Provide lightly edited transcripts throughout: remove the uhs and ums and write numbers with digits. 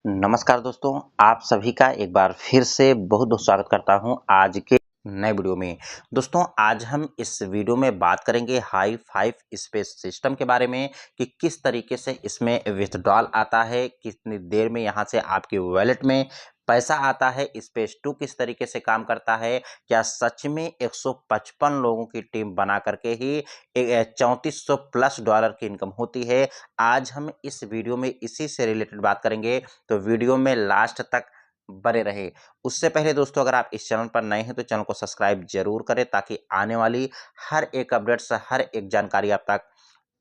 नमस्कार दोस्तों, आप सभी का एक बार फिर से बहुत बहुत स्वागत करता हूं आज के नए वीडियो में। दोस्तों, आज हम इस वीडियो में बात करेंगे हाई फाइव स्पेस सिस्टम के बारे में कि किस तरीके से इसमें विथड्रॉल आता है, कितनी देर में यहां से आपके वॉलेट में पैसा आता है, स्पेस टू किस तरीके से काम करता है, क्या सच में 155 लोगों की टीम बना करके ही 3400 प्लस डॉलर की इनकम होती है। आज हम इस वीडियो में इसी से रिलेटेड बात करेंगे, तो वीडियो में लास्ट तक बने रहे। उससे पहले दोस्तों, अगर आप इस चैनल पर नए हैं तो चैनल को सब्सक्राइब जरूर करें ताकि आने वाली हर एक अपडेट्स, हर एक जानकारी आप तक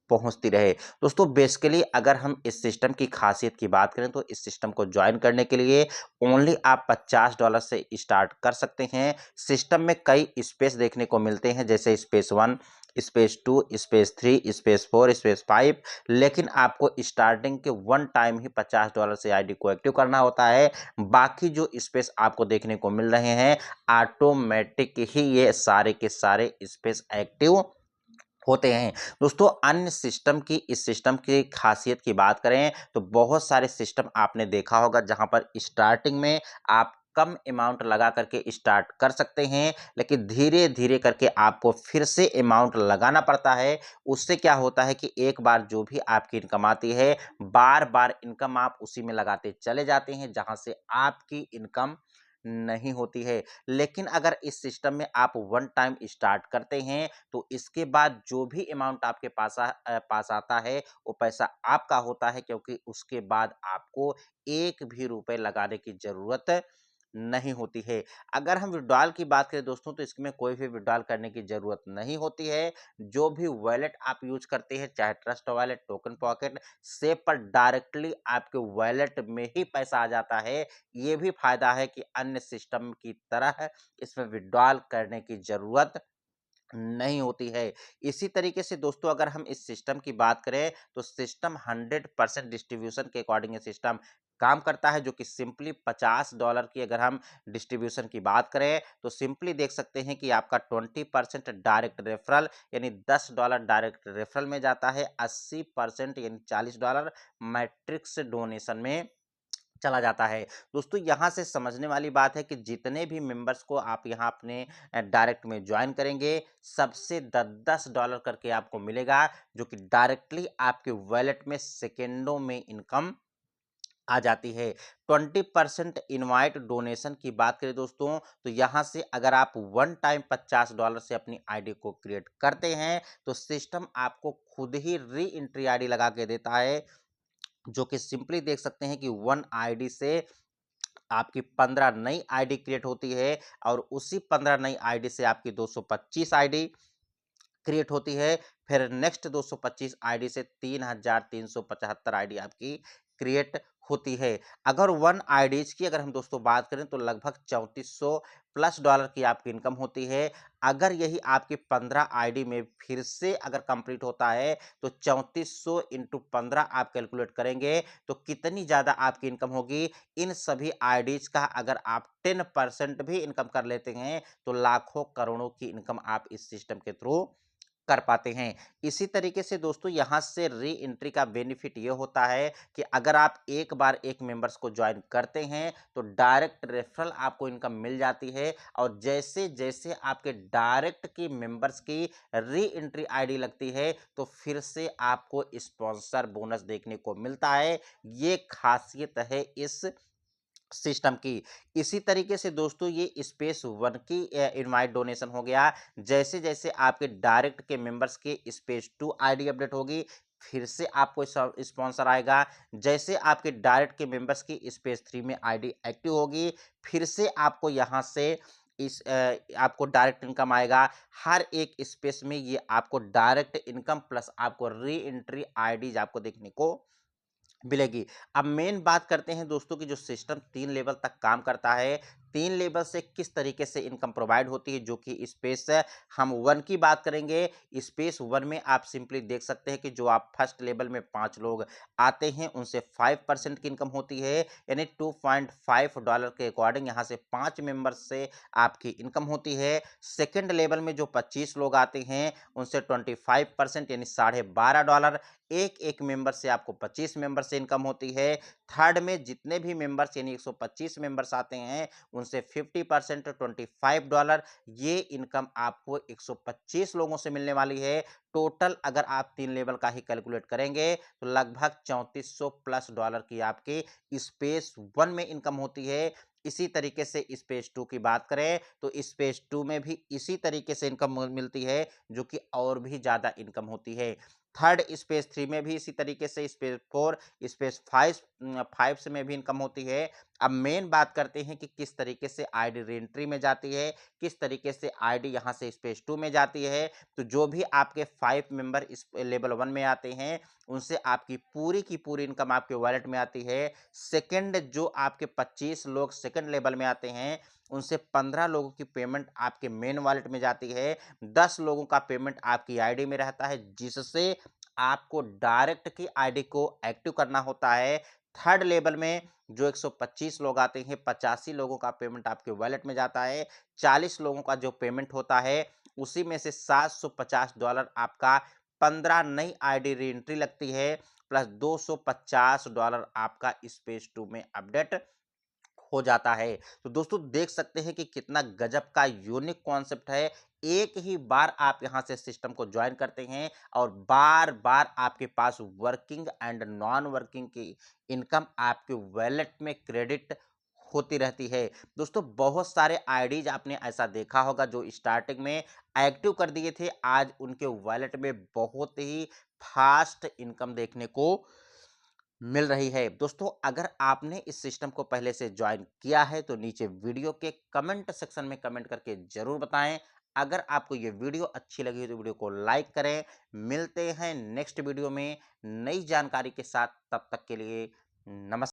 पहुंचती रहे। दोस्तों, बेसिकली अगर हम इस सिस्टम की खासियत की बात करें तो इस सिस्टम को ज्वाइन करने के लिए ओनली आप $50 से स्टार्ट कर सकते हैं। सिस्टम में कई स्पेस देखने को मिलते हैं, जैसे space 1, space 2, space 3, space 4, space 5, लेकिन आपको स्टार्टिंग के वन टाइम ही $50 से आईडी को एक्टिव करना होता है। बाकी जो स्पेस आपको देखने को मिल रहे हैं, ऑटोमेटिक ही ये सारे के सारे स्पेस एक्टिव होते हैं। दोस्तों, अन्य सिस्टम की इस सिस्टम की खासियत की बात करें तो बहुत सारे सिस्टम आपने देखा होगा जहां पर स्टार्टिंग में आप कम अमाउंट लगा करके स्टार्ट कर सकते हैं, लेकिन धीरे धीरे करके आपको फिर से अमाउंट लगाना पड़ता है। उससे क्या होता है कि एक बार जो भी आपकी इनकम आती है, बार बार इनकम आप उसी में लगाते चले जाते हैं जहां से आपकी इनकम नहीं होती है। लेकिन अगर इस सिस्टम में आप वन टाइम स्टार्ट करते हैं तो इसके बाद जो भी अमाउंट आपके पास आता है वो पैसा आपका होता है, क्योंकि उसके बाद आपको एक भी रुपए लगाने की जरूरत नहीं होती है। अगर हम विड्रॉल की बात करें दोस्तों, तो इसमें कोई भी विड्रॉल करने की जरूरत नहीं होती है। जो भी वॉलेट आप यूज करते हैं, चाहे trust wallet, token pocket, save पर डायरेक्टली आपके वॉलेट में ही पैसा आ जाता है। ये भी फायदा है कि अन्य सिस्टम की तरह इसमें विड्रॉल करने की जरूरत नहीं होती है। इसी तरीके से दोस्तों, अगर हम इस सिस्टम की बात करें तो सिस्टम 100% डिस्ट्रीब्यूशन के अकॉर्डिंग ये सिस्टम काम करता है, जो कि सिंपली $50 की अगर हम डिस्ट्रीब्यूशन की बात करें तो सिंपली देख सकते हैं कि आपका 20% डायरेक्ट रेफरल यानी $10 डायरेक्ट रेफरल में जाता है, 80% यानी $40 मैट्रिक्स डोनेशन में चला जाता है। दोस्तों, यहाँ से समझने वाली बात है कि जितने भी मेंबर्स को आप यहाँ अपने डायरेक्ट में ज्वाइन करेंगे, सबसे $10 करके आपको मिलेगा, जो कि डायरेक्टली आपके वॉलेट में सेकेंडों में इनकम आ जाती है। 20% इनवाइट डोनेशन की बात करें दोस्तों, तो यहाँ से अगर आप वन टाइम $50 से अपनी आईडी को क्रिएट करते हैं तो सिस्टम आपको खुद ही री एंट्री आईडी लगा के देता है, जो कि सिंपली देख सकते हैं कि वन आईडी से आपकी 15 नई आईडी क्रिएट होती है और उसी 15 नई आईडी से आपकी 225 आईडी क्रिएट होती है। फिर नेक्स्ट 225 आईडी से 3375 आईडी आपकी क्रिएट होती है। अगर वन आईडीज की अगर हम दोस्तों बात करें तो लगभग 3400 प्लस डॉलर की आपकी इनकम होती है। अगर यही आपकी 15 आईडी में फिर से अगर कंप्लीट होता है तो 3400 इंटू 15 आप कैलकुलेट करेंगे तो कितनी ज़्यादा आपकी इनकम होगी। इन सभी आईडीज का अगर आप 10% भी इनकम कर लेते हैं तो लाखों करोड़ों की इनकम आप इस सिस्टम के थ्रू कर पाते हैं। इसी तरीके से दोस्तों, यहाँ से री एंट्री का बेनिफिट ये होता है कि अगर आप एक बार एक मेंबर्स को ज्वाइन करते हैं तो डायरेक्ट रेफरल आपको इनकम मिल जाती है, और जैसे जैसे आपके डायरेक्ट की मेंबर्स की री एंट्री आईडी लगती है तो फिर से आपको स्पॉन्सर बोनस देखने को मिलता है। ये खासियत है इस सिस्टम की। इसी तरीके से दोस्तों, ये स्पेस वन की इनवाइट डोनेशन हो गया। जैसे जैसे आपके डायरेक्ट के मेंबर्स के स्पेस टू आईडी अपडेट होगी, फिर से आपको स्पॉन्सर आएगा। जैसे आपके डायरेक्ट के मेंबर्स की स्पेस थ्री में आईडी एक्टिव होगी, फिर से आपको यहाँ से आपको डायरेक्ट इनकम आएगा। हर एक स्पेस में ये आपको डायरेक्ट इनकम प्लस आपको री एंट्री आईडीज आपको देखने को मिलेगी। अब मेन बात करते हैं दोस्तों कि जो सिस्टम 3 लेवल तक काम करता है। 3 लेवल से किस तरीके से इनकम प्रोवाइड होती है, जो कि स्पेस हम 1 की बात करेंगे। स्पेस 1 में आप सिंपली देख सकते हैं कि जो आप फर्स्ट लेवल में 5 लोग आते हैं उनसे 5% की इनकम होती है, यानी $2.5 के अकॉर्डिंग यहाँ से 5 मेंबर्स से आपकी इनकम होती है। सेकंड लेवल में जो 25 लोग आते हैं उनसे 25% यानी $12.5, एक मेंबर से आपको 25 मेंबर से इनकम होती है। थर्ड में जितने भी मेंबर्स यानी 125 मेंबर्स आते हैं उनसे 50% $25, ये इनकम आपको 125 लोगों से मिलने वाली है। टोटल अगर आप 3 लेवल का ही कैलकुलेट करेंगे तो लगभग $3400+ की आपकी स्पेस 1 में इनकम होती है। इसी तरीके से स्पेस 2 की बात करें तो स्पेस 2 में भी इसी तरीके से इनकम मिलती है, जो कि और भी ज़्यादा इनकम होती है। थर्ड स्पेस 3 में भी इसी तरीके से, स्पेस 4, स्पेस 5 से में भी इनकम होती है। अब मेन बात करते हैं कि किस तरीके से आईडी रीएंट्री में जाती है, किस तरीके से आईडी यहाँ से स्पेस 2 में जाती है। तो जो भी आपके 5 मेंबर इस लेवल 1 में आते हैं उनसे आपकी पूरी की पूरी इनकम आपके वॉलेट में आती है। सेकंड जो आपके 25 लोग सेकंड लेवल में आते हैं उनसे 15 लोगों की पेमेंट आपके मेन वॉलेट में जाती है। 10 लोगों का पेमेंट आपकी आईडी में रहता है, जिससे आपको डायरेक्ट की आईडी को एक्टिव करना होता है। थर्ड लेवल में जो 125 लोग आते हैं 85 लोगों का पेमेंट आपके वॉलेट में जाता है। 40 लोगों का जो पेमेंट होता है उसी में से $750 आपका 15 नई आईडी रीएंट्री लगती है, प्लस $250 आपका स्पेस 2 में अपडेट हो जाता है। तो दोस्तों देख सकते हैं कि कितना गजब का यूनिक कॉन्सेप्ट है। एक ही बार आप यहाँ से सिस्टम को जॉइन करते हैं और बार-बार आपके पास वर्किंग एंड नॉन वर्किंग की इनकम आपके वॉलेट में क्रेडिट होती रहती है। दोस्तों बहुत सारे आईडीज़ आपने ऐसा देखा होगा जो स्टार्टिंग में एक्टिव कर दिए थे, आज उनके वॉलेट में बहुत ही फास्ट इनकम देखने को मिल रही है। दोस्तों अगर आपने इस सिस्टम को पहले से ज्वाइन किया है तो नीचे वीडियो के कमेंट सेक्शन में कमेंट करके ज़रूर बताएं। अगर आपको ये वीडियो अच्छी लगी तो वीडियो को लाइक करें। मिलते हैं नेक्स्ट वीडियो में नई जानकारी के साथ, तब तक के लिए नमस्कार।